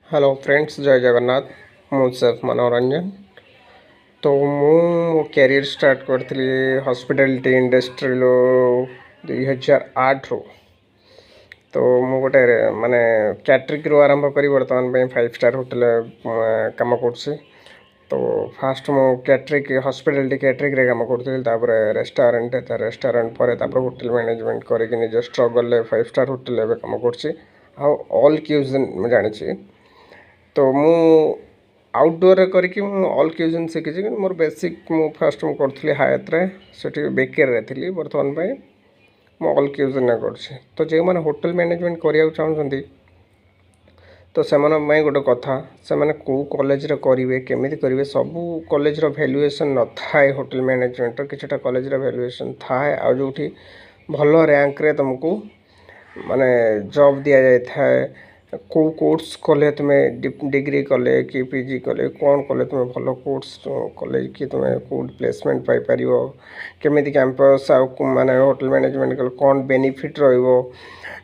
Hello friends, जय जगन्नाथ। मु safe मनोरंजन। तो मु कैरियर स्टार्ट करी हॉस्पिटैलिटी इंडस्ट्री 2008 रू। तो मु गोटे माने कैटरिंग रू आरंभ करी बर्तमान पे 5 स्टार होटल काम कर। तो फास्ट मु कैटरिंग हॉस्पिटैलिटी कैटरिंग रे काम करी, रेस्टोरेंट रेस्टोरेंट पर होटल मैनेजमेंट करके निज स्ट्रगल 5 स्टार होटल काम कर। ऑल क्यूजन जानी। तो मु आउटडोर करके ऑल क्यूजन शिखी। मोर बेसिक मु फास्ट मु करी हायत रे सेठी बेकर थी। बर्तमान पे मु ऑल क्यूजन कर। तो जो मैंने होटल मैनेजमेंट करने चाहते तो से गोटे कथा से कौ कॉलेज रे करेंगे केमी करेंगे सबू कॉलेज वैल्यूएसन न थाए। होटल मैनेजमेंट किछटा कॉलेज वैल्यूएसन थाए आ जो भल रैंक रे तुमको माने जॉब दि जाए। कौ कोर्स कले तुम्हें डिग्री कले कि पीजी कले कौन कले तुम्हें भल कोर्स कले कि तुम्हें कौट प्लेसमेंट पाइपर केमी कैंपस माने होटल मैनेजमेंट कले कौन बेनिफिट रो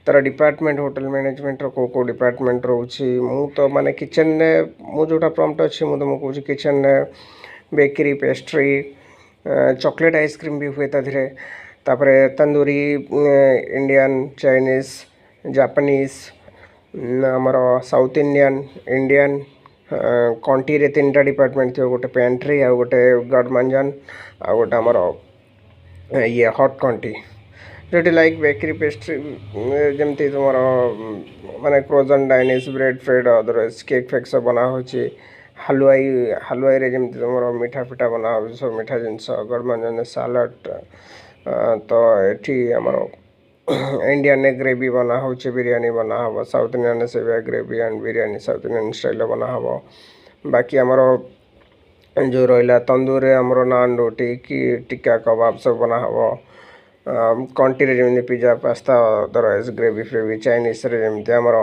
तार डिपार्टमेंट होटल मैनेजमेंट रो कौ डिपार्टमेंट रोची। मु तो माने किचन ने मु जोटा प्रॉम्प्ट अच्छी मु तुमको कहूँ किचन ने बेकरी पेस्ट्री चॉकलेट आइसक्रीम भी हुए ताधीरे तापरे तंदूरी इंडियन चाइनीज जापानीज आमर साउथ इंडियन इंडियन कंटी रे 3टा डिपार्टमेंट थी। गोटे पेंट्री आ गोटे गडमंजन आ गोटे आमर ये हॉट कंटी जो लाइक बेकरी पेस्ट्री जमती तुम माने फ्रोजन डाइनिस ब्रेड फ्रेड अदरवाइज केक फेक सब बना हो। हलवाई हलवाई रे जमती तुम मीठा फिठा बना हो सब मीठा जिनस गडमंजन सालाड। तो ये आमर इंडियन ग्रेवी बना हो बिरयानी बना हम साउथ इंडियन से gravy and biryani south Indian style बना हम। बाकी आमर जो रहा तंदूर आमर नान रोटी कि टिक्का कबाब सब बना हम। कंटी जमी पिज्जा पास्ता अदरवाइज ग्रेवी फ्रेवी चाइनीज जमी आमर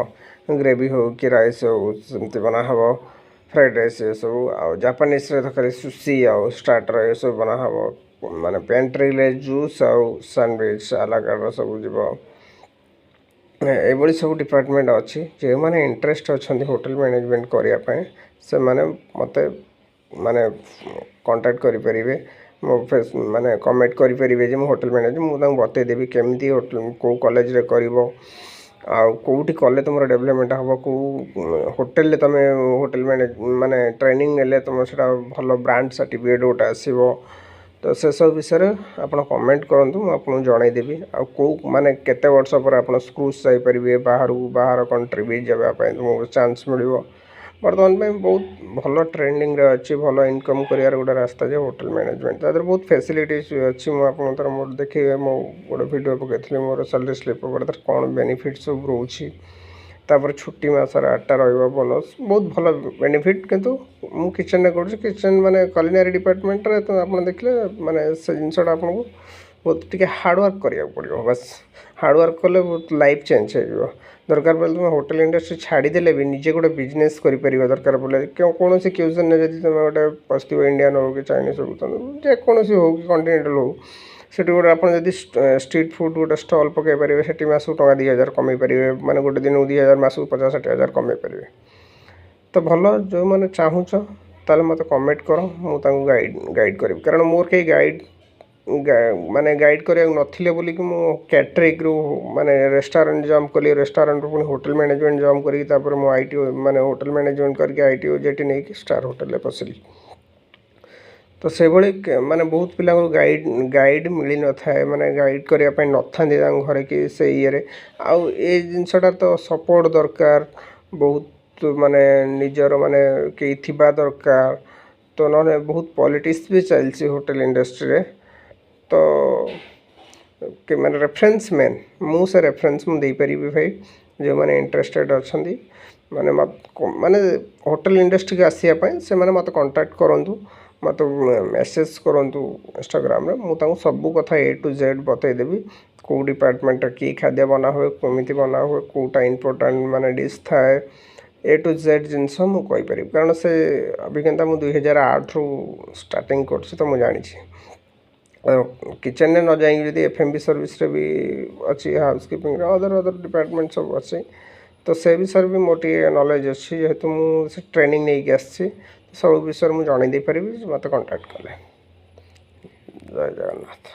ग्रेवी हो कि राइस होमती बना हम। फ्राइड राइस ये सब आ जापानीज खाली सुशी आ स्टार्टर ये सब बना हम। माने पेंट्री ले जूस आउ सैंडविच आलाकार्ड सब जीव ये सब डिपार्टमेंट अच्छी। जो मैंने इंटरेस्ट अच्छा होटल मैनेजमेंट करने से माने मत माने कांटेक्ट करें मो माने कमेंट करें जो होटल मैनेजमेंट मुझे बतईदेवी केमी होटल कौ कॉलेज रे कर कौटी कले तुम डेवलपमेंट हम कौ होटेल तुम होटेल मैनेज माने ट्रेनिंग ने तुम से भल ब्रांड सर्टिफिकेट गोटे आसो। तो से सब विषय आप कमेंट करूँ मुझे जनईदेवी आ कौ माने केते वर्ष पर आप स्क्रूज जापरेंगे बाहर कंट्री भी जावाई तुमको चांस मिल। बर्तमान में बहुत भल ट्रेंडिंग रे अच्छी भल इनकम कर गोटे रास्ता जो होटल मैनेजमेंट तादर बहुत फैसिलिटीज अच्छी। मुझे मोर देखिए मो गोटे वीडियो पकई मोर सैलरी स्लिप कौन बेनिफिट सब रोची तापर छुट्टी मसर 8टा बोनस बहुत भल बेनिफिट। किंतु मु किचन कर किचन माने कुलिनारी डिपार्टमेंट रे तो आप देखले माने से जिनसटा आपको बहुत टी हार्डवर्क करा पड़ो। बस हार्डवर्क कले बहुत लाइफ चेंज हो। दरकार पड़े तुम होटल इंडस्ट्री छाड़ीदे भी निजे गोटे बिजनेस कर दरकार पड़े कौन सी क्यूजन जब तुम गोटे पशु इंडियन हो कि चाइनीज हो जेकोसी हो कि कंटिनेंटाल हो से गोटे आप स्ट्रीट फूड गोटे स्टल पकई पारे से मासक टका 2000 कमे पारे माने गोटे दिन 2000 मासक 50-60 हज़ार कमे पारे। तो भल जो मैंने चाहूच ताल मत कमेंट कर मुझे गाइड करी कारण मोर कई गाइड माने गाइड करा नथिले बोली कि मु कैटरिंग रू माने रेस्टोरेंट जॉब कली रेस्टोरेंट पुणी होटल मैनेजमेंट जॉब करी मु आईटी माने होटल मैनेजमेंट करके आईटी ओजेटी नहीं कि स्टार होटल पशिली। तो से भाई माने बहुत पिला गाइड गाइड मिल न था माने गाइड करने न था घरे कि से ये आउ ए जिनसटा तो सपोर्ट दरकार बहुत माने निजर माने कई थिबा दरकार। तो ना बहुत पॉलिटिक्स भी चलती होटल इंडस्ट्री रे। तो कि मैंने रेफरेंस मैन मु से रेफरेंस मुझे पारि भाई जो मैंने इंटरेस्टेड अच्छा माने मत माने होटल इंडस्ट्री के आसापी से मैंने मत कांटेक्ट करूँ मत मेसेज करूँ इंस्टाग्राम रे मुझे सबू कथा A to Z बतईदेवी कौ डिपार्टमेंट कि खाद्य बना हुए कमी बना हुए कौटा इंपोर्टाट माने डिश थाए A to Z जिनस मुझे कारण से अभिज्ञता मुझे 2008 रू स्टार्टिंग कर तो मुझे जानी किचन ने न जाइए जब FMB सर्विस रे भी अच्छी house keeping other other department सब अच्छे। तो से विषय भी मोर टे नॉलेज अच्छी जेहेतु मुझे ट्रेनिंग नहीं आसी सब विषय मुझे जन दे पारि मत कंटाक्ट कले। जय जगन्नाथ।